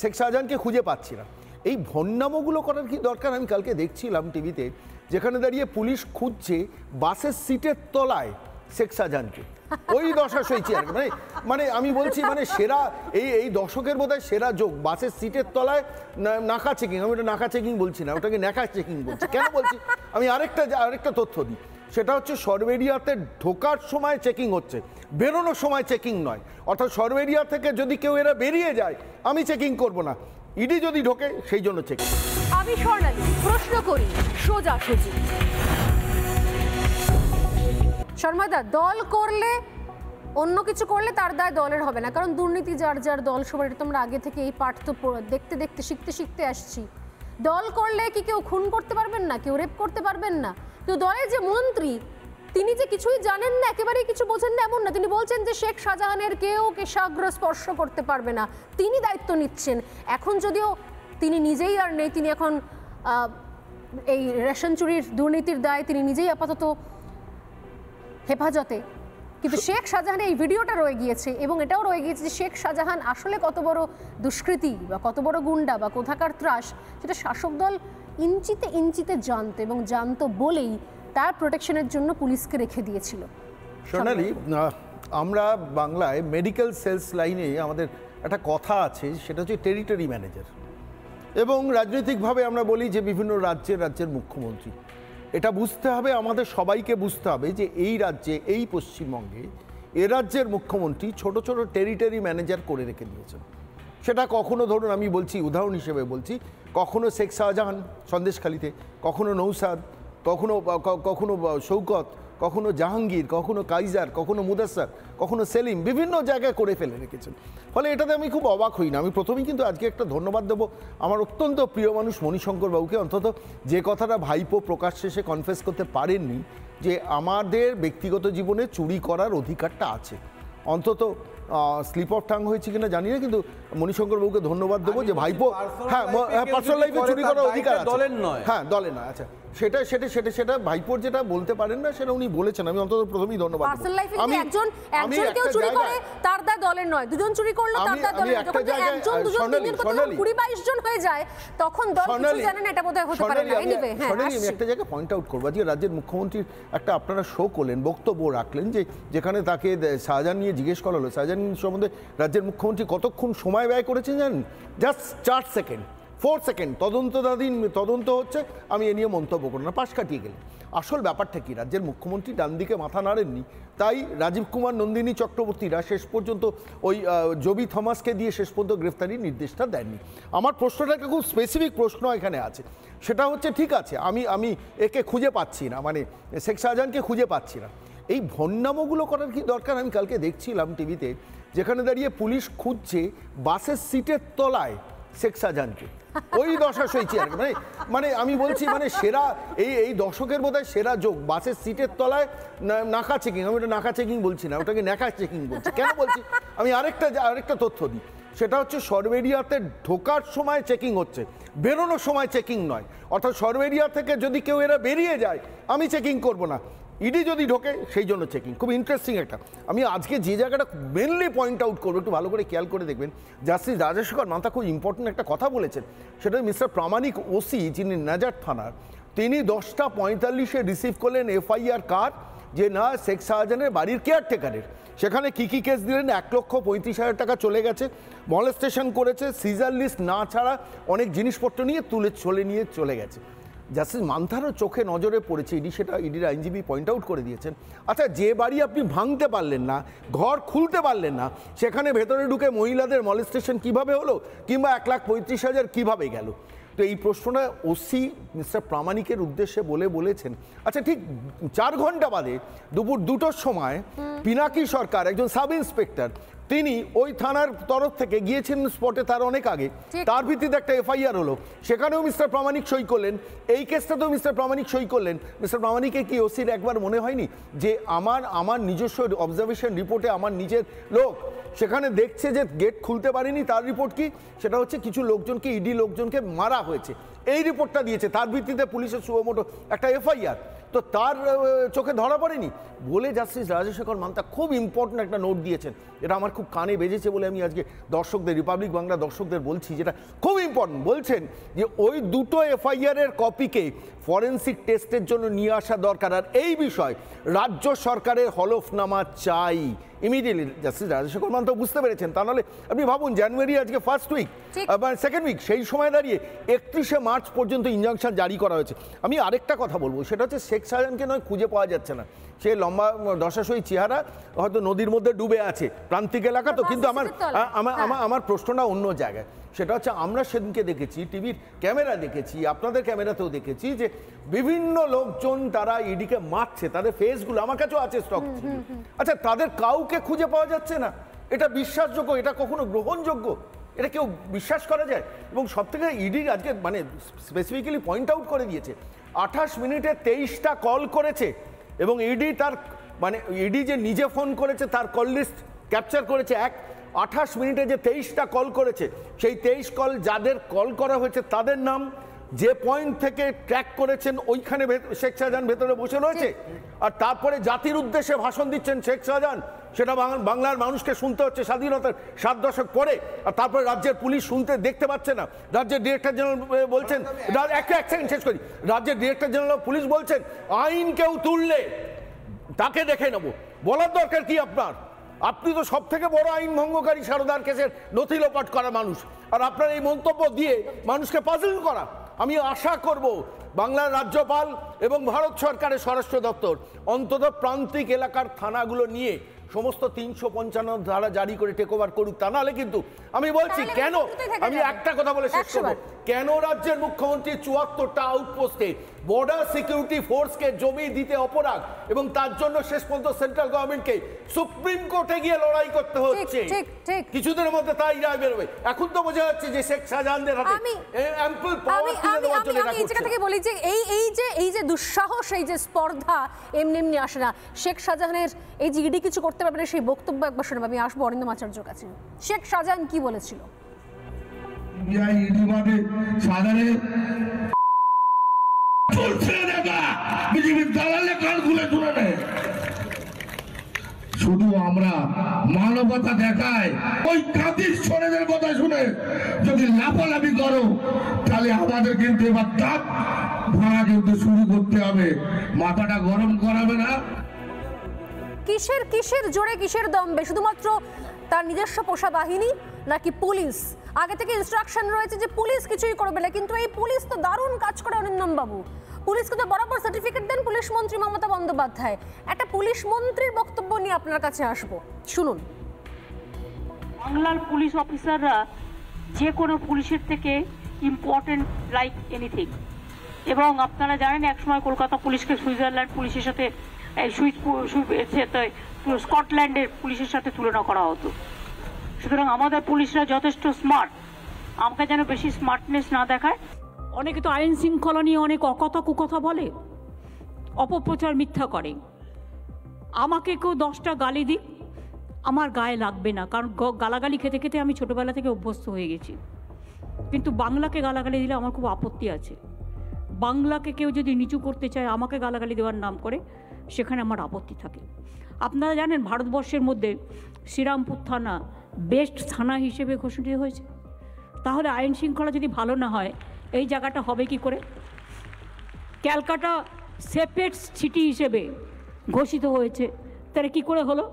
শেখ শাহজাহানকে খুঁজে পাচ্ছি না। এই ভণ্ডামোগুলো করার কি দরকার? আমি কালকে দেখছিলাম টিভিতে, যেখানে দাঁড়িয়ে পুলিশ খুঁজছে বাসের সিটের তলায় শেখ শাহজাহানকে, ওই দশা সইছি আর কি। মানে আমি বলছি মানে সেরা এই দশকের বোধহয় সেরা যোগ, বাসের সিটের তলায় নাকা চেকিং। আমি ওটা নাকা চেকিং বলছি না, ওটাকে ন্যাকা চেকিং বলছি। কেন বলছি? আমি আরেকটা তথ্য দিই, সেটা হচ্ছে সরবেরিয়াতে ঢোকার সময় চেকিং হচ্ছে, বেরোনোর সময় চেকিং নয়। অর্থাৎ সরবেরিয়া থেকে যদি কেউ এরা বেরিয়ে যায় আমি চেকিং করব না, ইডি যদি ঢোকে সেই জন্য চেকিং। আমি স্বর্ণালী প্রশ্ন করি সোজাসুজি, শর্মাদা, দল করলে অন্য কিছু করলে তার দায় দলের হবে না, কারণ দুর্নীতি যার যার দল সবার, এটা তোমরা আগে থেকে এই পাঠ তো দেখতে দেখতে শিখতে আসছি। দল করলে কি কেউ খুন করতে পারবেন না, কেউ রেপ করতে পারবেন না? তো দলের যে মন্ত্রী তিনি যে কিছুই জানেন না, একেবারেই কিছু বোঝেন না এমন না। তিনি বলছেন যে শেখ শাহজাহানের কেউ কেশাগ্র স্পর্শ করতে পারবে না, তিনি দায়িত্ব নিচ্ছেন। এখন যদিও তিনি নিজেই আর নেই, তিনি এখন এই রেশন চুরির দুর্নীতির দায় তিনি নিজেই আপাতত হেফাজতে, কিন্তু শেখ শাহজাহানের এই ভিডিওটা রয়ে গিয়েছে এবং এটাও রয়ে গিয়েছে যে শেখ শাহজাহান আসলে কত বড় দুষ্কৃতী বা কত বড় গুন্ডা বা কোথাকার ত্রাস, সেটা শাসক দল ইঞ্চিতে ইঞ্চিতে জানতো এবং জানতো বলেই তার প্রোটেকশনের জন্য পুলিশকে রেখে দিয়েছিল। সোনালি, আমরা বাংলায় মেডিকেল সেলস লাইনে আমাদের একটা কথা আছে, সেটা হচ্ছে টেরিটরি ম্যানেজার। এবং রাজনৈতিকভাবে আমরা বলি যে বিভিন্ন রাজ্যের মুখ্যমন্ত্রী। এটা বুঝতে হবে, আমাদের সবাইকে বুঝতে হবে যে এই রাজ্যে, এই পশ্চিমবঙ্গে এ রাজ্যের মুখ্যমন্ত্রী ছোট ছোট টেরিটরি ম্যানেজার করে রেখে দিয়েছেন। সেটা কখনো ধরুন, আমি বলছি উদাহরণ হিসেবে বলছি, কখনো শেখ শাহজাহান সন্দেশখালিতে, কখনো নৌসাদ, কখনো শৌকত, কখনো জাহাঙ্গীর, কখনো কাইজার, কখনো মুদাস্সার, কখনো সেলিম, বিভিন্ন জায়গায় করে ফেলে রেখেছেন। ফলে এটাতে আমি খুব অবাক হই না। আমি প্রথমেই কিন্তু আজকে একটা ধন্যবাদ দেবো আমার অত্যন্ত প্রিয় মানুষ মণিশঙ্কর বাবুকে, অন্তত যে কথাটা ভাইপো প্রকাশ শেষে কনফেস করতে পারেননি, যে আমাদের ব্যক্তিগত জীবনে চুরি করার অধিকারটা আছে। অন্তত স্লিপ অফ টাং হয়েছে কিনা জানি না, কিন্তু মণিশঙ্কর বাবুকে ধন্যবাদ দেবো যে ভাইপো, হ্যাঁ পার্সোনাল লাইফে চুরি করার অধিকার আছে, দলের নয়, হ্যাঁ দলের নয়। আচ্ছা, সেটা ভাইপোর যেটা বলতে পারেন না সেটা উনি বলেছেন, আমি অন্তত প্রথমেই ধন্যবাদ। পার্সোনাল লাইফে যদি একজন কেউ চুরি করে তার দায় দলের নয়, দুজন চুরি করলে তার দায় দলের নয়। যখন একজন দুজন তিনজন কত 20-22 জন হয়ে যায় তখন দল কিছু জানে না, এটা বোধহয় হতে পারে না। এনিওয়ে, হ্যাঁ আমি একটা জায়গায় পয়েন্ট আউট করব, যে রাজ্যের মুখ্যমন্ত্রীর একটা আপনারা শো করলেন, বক্তব্য রাখলেন, যে যেখানে তাকে শাহজাহান নিয়ে জিজ্ঞেস করা হলো, শাহজাহান সম্বন্ধে রাজ্যের মুখ্যমন্ত্রী কতক্ষণ সময় ব্যয় করেছেন জানেন? Just 4 second, 4 second. তদন্ত হচ্ছে, আমি এ নিয়ে মন্তব্য করব না, পাশ কাটিয়ে গেলেন। আসল ব্যাপারটা কি, রাজ্যের মুখ্যমন্ত্রী ডান দিকে মাথা নাড়েননি, তাই রাজীব কুমার, নন্দিনী চক্রবর্তীরা শেষ পর্যন্ত ওই জবি থমাসকে দিয়ে শেষ পর্যন্ত গ্রেফতারির নির্দেশটা দেননি। আমার প্রশ্নটা একটা খুব স্পেসিফিক প্রশ্ন এখানে আছে, সেটা হচ্ছে ঠিক আছে আমি একে খুঁজে পাচ্ছি না, মানে শেখ শাহজাহানকে খুঁজে পাচ্ছি না, এই ভণ্ডামোগুলো করার কি দরকার? আমি কালকে দেখছিলাম টিভিতে, যেখানে দাঁড়িয়ে পুলিশ খুঁজছে বাসের সিটের তলায় শেখ শাহজাহানকে, ওই দশা সইছি আর কি। মানে আমি বলছি মানে সেরা এই দশকের বোধহয় সেরা যোগ, বাসের সিটের তলায় নাকা চেকিং। আমি ওটা নাকা চেকিং বলছি না, ওটাকে ন্যাকা চেকিং বলছি। কেন বলছি? আমি আরেকটা তথ্য দিই, সেটা হচ্ছে সরবেরিয়াতে ঢোকার সময় চেকিং হচ্ছে, বেরোনোর সময় চেকিং নয়। অর্থাৎ সরবেরিয়া থেকে যদি কেউ এরা বেরিয়ে যায় আমি চেকিং করব না, ইডি যদি ঢোকে সেই জন্য চেকিং। খুব ইন্টারেস্টিং একটা, আমি আজকে যে জায়গাটা মেনলি পয়েন্ট আউট করবো, একটু ভালো করে খেয়াল করে দেখবেন, জাস্টিস রাজেশেখর মান্তা খুব ইম্পর্টেন্ট একটা কথা বলেছেন। সেটা মিস্টার প্রামাণিক ওসি, যিনি নাজার থানার, তিনি 10:45-এ রিসিভ করলেন এফআইআর কার্ড, যে না শেখ শাহজাহানের বাড়ির কেয়ারটেকারের, সেখানে কী কেস দিলেন, 1,35,000 টাকা চলে গেছে, মলেস্টেশন করেছে, সিজার লিস্ট না ছাড়া অনেক জিনিসপত্র নিয়ে চলে গেছে। জাস্টিস মান্থারও চোখে নজরে পড়েছে, ইডির আইনজীবী পয়েন্ট আউট করে দিয়েছেন। আচ্ছা, যে বাড়ি আপনি ভাঙতে পারলেন না, ঘর খুলতে পারলেন না, সেখানে ভেতরে ঢুকে মহিলাদের মলেস্টেশন কিভাবে হলো, কিংবা 1,35,000 কিভাবে গেল? তো এই প্রশ্নটা ওসি মিস্টার প্রামাণিকের উদ্দেশ্যে বলেছেন। আচ্ছা, ঠিক 4 ঘন্টা বাদে দুপুর 2টোর সময় পিনাকি সরকার, একজন সাব ইন্সপেক্টর, তিনি ওই থানার তরফ থেকে গিয়েছেন স্পটে, তার অনেক আগে, তার ভিত্তিতে একটা এফআইআর হলো, সেখানেও মিস্টার প্রামাণিক সই করলেন, এই কেসটাতেও মিস্টার প্রামাণিক সই করলেন। মিস্টার প্রামাণিকের কি ওসির একবার মনে হয়নি যে আমার নিজস্ব অবজারভেশন রিপোর্টে আমার নিজের লোক সেখানে দেখছে যে গেট খুলতে পারেনি, তার রিপোর্ট কি, সেটা হচ্ছে কিছু লোকজনকে, ইডি লোকজনকে মারা হয়েছে, এই রিপোর্টটা দিয়েছে, তার ভিত্তিতে পুলিশের সুমোটো একটা এফআইআর, তো তার চোখে ধরা পড়েনি বলে জাস্টিস রাজেশেখর মান্তা খুব ইম্পর্টেন্ট একটা নোট দিয়েছেন। এটা আমার খুব খুব কানে বেজেছে বলে আমি আজকে দর্শকদের, রিপাবলিক বাংলা দর্শকদের বলছি, যেটা খুব ইম্পর্টেন্ট। বলছেন যে ওই দুটো এফআইআর এর কপিকে ফরেন্সিক টেস্টের জন্য নিয়ে আসা দরকার, আর এই বিষয় রাজ্য সরকারের হলফনামা চাই ইমিডিয়েটলি। জাস্টিস রাজশেখর মান তো বুঝতে পেরেছেন, তা নাহলে আপনি ভাবুন জানুয়ারি আজকে ফার্স্ট উইক, সেকেন্ড উইক, সেই সময় দাঁড়িয়ে 31শে মার্চ পর্যন্ত ইনজাংশন জারি করা হয়েছে। আমি আরেকটা কথা বলবো, সেটা হচ্ছে শেখ শাহজাহানকে নয় খুঁজে পাওয়া যাচ্ছে না, সে লম্বা দশাশয়ী চেহারা, হয়তো নদীর মধ্যে ডুবে আছে, প্রান্তিক এলাকা তো, কিন্তু আমার প্রশ্নটা অন্য জায়গায়। সেটা হচ্ছে আমরা সেদিনকে দেখেছি, টিভির ক্যামেরা দেখেছি, আপনাদের ক্যামেরাতেও দেখেছি যে বিভিন্ন লোকজন তারা ইডিকে মারছে, তাদের ফেসগুলো আমার কাছেও আছে স্টক। আচ্ছা, তাদের কাউকে খুঁজে পাওয়া যাচ্ছে না, এটা বিশ্বাসযোগ্য? এটা কখনো গ্রহণযোগ্য? এটা কেউ বিশ্বাস করা যায়? এবং সব থেকে ইডি আজকে মানে স্পেসিফিক্যালি পয়েন্ট আউট করে দিয়েছে 28 মিনিটে 23টা কল করেছে, এবং ইডি তার মানে ইডি যে নিজে ফোন করেছে তার কল লিস্ট ক্যাপচার করেছে। 28 মিনিটে যে 23টা কল করেছে, সেই 23 কল যাদের কল করা হয়েছে তাদের নাম, যে পয়েন্ট থেকে ট্র্যাক করেছেন ওইখানে শেখ শাহজাহান ভেতরে বসে রয়েছে, আর তারপরে জাতির উদ্দেশ্যে ভাষণ দিচ্ছেন শেখ শাহজাহান, সেটা বাংলার মানুষকে শুনতে হচ্ছে স্বাধীনতার 7 দশক পরে, আর তারপরে রাজ্যের পুলিশ শুনতে দেখতে পাচ্ছে না। রাজ্যের ডিরেক্টর জেনারেল বলছেন, এক সেকেন্ড শেষ করি, রাজ্যের ডিরেক্টর জেনারেল পুলিশ বলছেন আইন কেউ তুললে তাকে দেখে নেব। বলার দরকার কি আপনার? আপনি তো সব থেকে বড় আইন ভঙ্গকারী সারদার কেসের নথি লোপাট করা মানুষ, আর আপনার এই মন্তব্য দিয়ে মানুষকে পাজল করা। আমি আশা করব বাংলার রাজ্যপাল এবং ভারত সরকারের স্বরাষ্ট্র দপ্তর অন্তত প্রান্তিক এলাকার থানাগুলো নিয়ে সমস্ত 355 ধারা জারি করে টেক ওভার করুক, তা নাহলে কিন্তু আমি বলছি কেন, আমি একটা কথা বলে শেষ করব, কেন রাজ্যের মুখ্যমন্ত্রী 74টা আউটপোস্টে বর্ডার সিকিউরিটি ফোর্সকে জমি দিতে অপরাধ, এবং তার জন্য শেষ পর্যন্ত সেন্ট্রাল গভর্নমেন্টকে সুপ্রিম কোর্টে গিয়ে লড়াই করতে হচ্ছে। কিছুদিনের মধ্যে তাই রায় বেরোবে। এখন তো বোঝা যাচ্ছে যে শেখ শাহজাহানদের হাতে অ্যাম্পল পাওয়ার তুলে দেওয়ার জন্য এটা করছে। থেকে বলি যে এই যে দুঃসাহস, এই যে স্পর্ধা এমনি এমনি আসে না। শেখ শাহজাহানের এই যে ইডি কিছু করতে পারবে না সেই বক্তব্য একবার শোনাবো। আমি আসবো অরিন্দম আচার্যর কাছে। শেখ শাহজাহান কি বলেছিল? শুধু আমরা মানবতা দেখায় ওই কাদির ছোড়েদের কথা শুনে যদি লাফালাফি করো, তাহলে আমাদের কিন্তু এবার দাঁত ভাঙা কিন্তু শুরু করতে হবে। মাথাটা গরম করাবে না। কিসের জোরে, কিসের দম্বে? শুধুমাত্র তার নিজস্ব পোষা বাহিনী নাকি পুলিশ? আগে থেকে ইনস্ট্রাকশন রয়েছে যে পুলিশ কিছুই করবে না, কিন্তু এই পুলিশ তো দারুণ কাজ করে অরিন্দম বাবু। পুলিশকে তো বরাবর সার্টিফিকেট দেন পুলিশ মন্ত্রী মমতা বন্দ্যোপাধ্যায়। একটা পুলিশ মন্ত্রীর বক্তব্য নিয়ে আপনার কাছে আসবো, শুনুন। বাংলার পুলিশ অফিসাররা যে কোনো পুলিশের থেকে ইম্পর্টেন্ট লাইক এনিথিং। এবং আপনারা জানেন একসময় কলকাতা পুলিশকে সুইজারল্যান্ড পুলিশের সাথে স্কটল্যান্ডের পুলিশের সাথে তুলনা করা হতো। সুতরাং আমাদের পুলিশরা যথেষ্ট স্মার্ট, আমাকে যেন বেশি স্মার্টনেস না দেখায়। অনেকে তো আইন শৃঙ্খলা নিয়ে অনেক অকথা কুকথা বলে, অপপ্রচার মিথ্যা করে। আমাকে কেউ 10টা গালি দিক, আমার গায়ে লাগবে না, কারণ গালাগালি খেতে খেতে আমি ছোটোবেলা থেকে অভ্যস্ত হয়ে গেছি। কিন্তু বাংলাকে গালাগালি দিলে আমার খুব আপত্তি আছে। বাংলাকে কেউ যদি নিচু করতে চায় আমাকে গালাগালি দেওয়ার নাম করে, সেখানে আমার আপত্তি থাকে। আপনারা জানেন ভারতবর্ষের মধ্যে শ্রীরামপুর থানা বেস্ট থানা হিসেবে ঘোষিত হয়েছে। তাহলে আইন শৃঙ্খলা যদি ভালো না হয় এই জায়গাটা হবে কি করে? ক্যালকাটা সেফেস্ট সিটি হিসেবে ঘোষিত হয়েছে, তাহলে কী করে হলো?